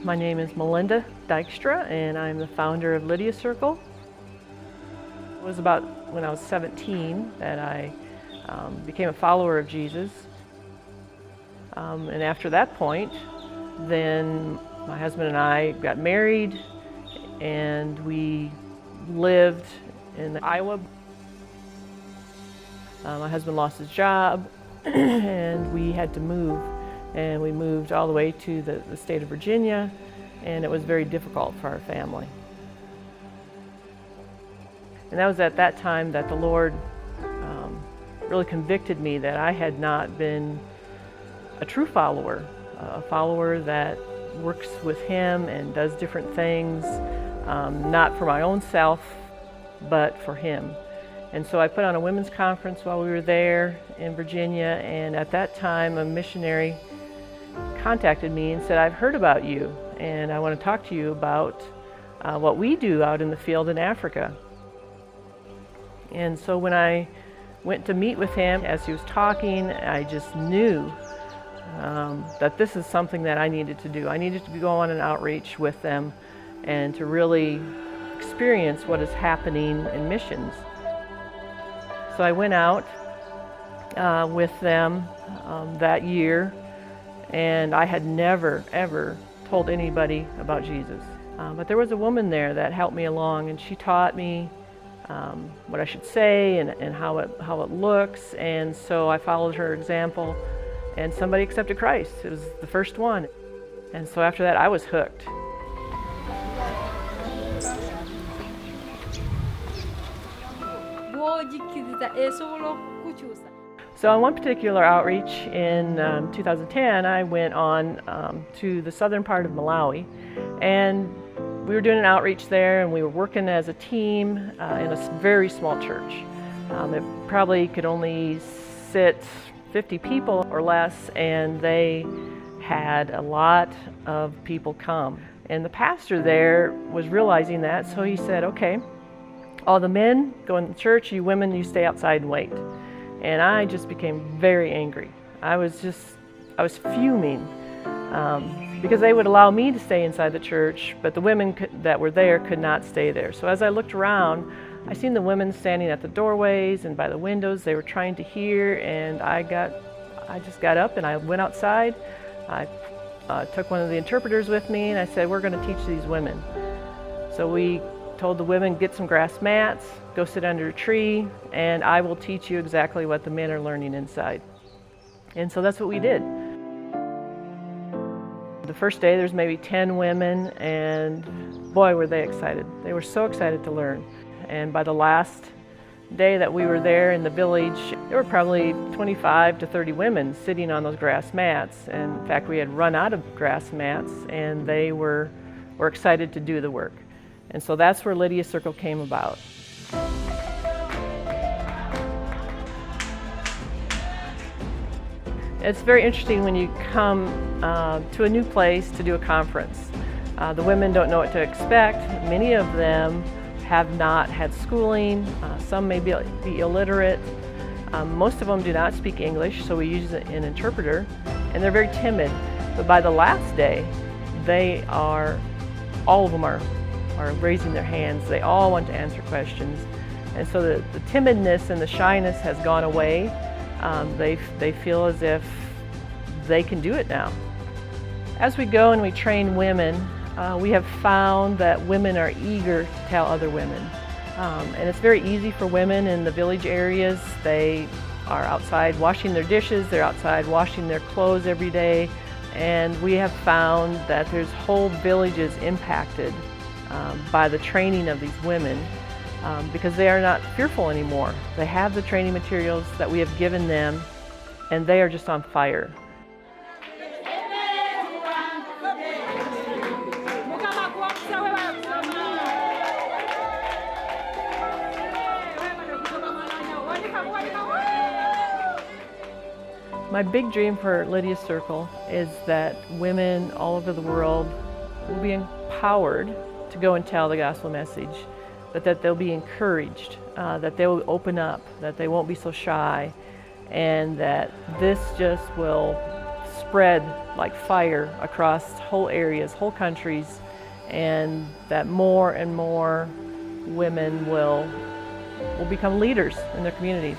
My name is Melinda Dykstra, and I'm the founder of Lydia Circle. It was about when I was 17 that I became a follower of Jesus. And after that point, then my husband and I got married, and we lived in Iowa. My husband lost his job, and we had to move. And we moved all the way to the state of Virginia, and it was very difficult for our family. And that was at that time that the Lord really convicted me that I had not been a true follower, a follower that works with Him and does different things, not for my own self, but for Him. And so I put on a women's conference while we were there in Virginia, and at that time a missionary contacted me and said, "I've heard about you, and I want to talk to you about what we do out in the field in Africa." And so when I went to meet with him, as he was talking, I just knew that this is something that I needed to do. I needed to go on an outreach with them and to really experience what is happening in missions. So I went out with them that year, and I had never, ever told anybody about Jesus. But there was a woman there that helped me along, and she taught me what I should say and how it looks. And so I followed her example, and somebody accepted Christ. It was the first one. And so after that, I was hooked. So on one particular outreach in 2010, I went on to the southern part of Malawi, and we were doing an outreach there, and we were working as a team in a very small church. It probably could only sit 50 people or less, and they had a lot of people come. And the pastor there was realizing that, so he said, "Okay, all the men go in the church, you women, you stay outside and wait." And I just became very angry. I was fuming because they would allow me to stay inside the church, but the women that were there could not stay there. So as I looked around, I seen the women standing at the doorways and by the windows. They were trying to hear, and I just got up and I went outside. I took one of the interpreters with me, and I said, "We're going to teach these women." So we told the women, "Get some grass mats, go sit under a tree, and I will teach you exactly what the men are learning inside." And so that's what we did. The first day there's maybe 10 women, and boy were they excited. They were so excited to learn. And by the last day that we were there in the village, there were probably 25 to 30 women sitting on those grass mats. And in fact, we had run out of grass mats, and they were excited to do the work. And so that's where Lydia Circle came about. It's very interesting when you come to a new place to do a conference. The women don't know what to expect. Many of them have not had schooling. Some may be illiterate. Most of them do not speak English, so we use an interpreter, and they're very timid. But by the last day, all of them are raising their hands. They all want to answer questions. And so the timidness and the shyness has gone away. They feel as if they can do it now. As we go and we train women, we have found that women are eager to tell other women. And it's very easy for women in the village areas. They are outside washing their dishes, they're outside washing their clothes every day. And we have found that there's whole villages impacted by the training of these women because they are not fearful anymore. They have the training materials that we have given them, and they are just on fire. My big dream for Lydia Circle is that women all over the world will be empowered to go and tell the gospel message, but that they'll be encouraged, that they will open up, that they won't be so shy, and that this just will spread like fire across whole areas, whole countries, and that more and more women will become leaders in their communities.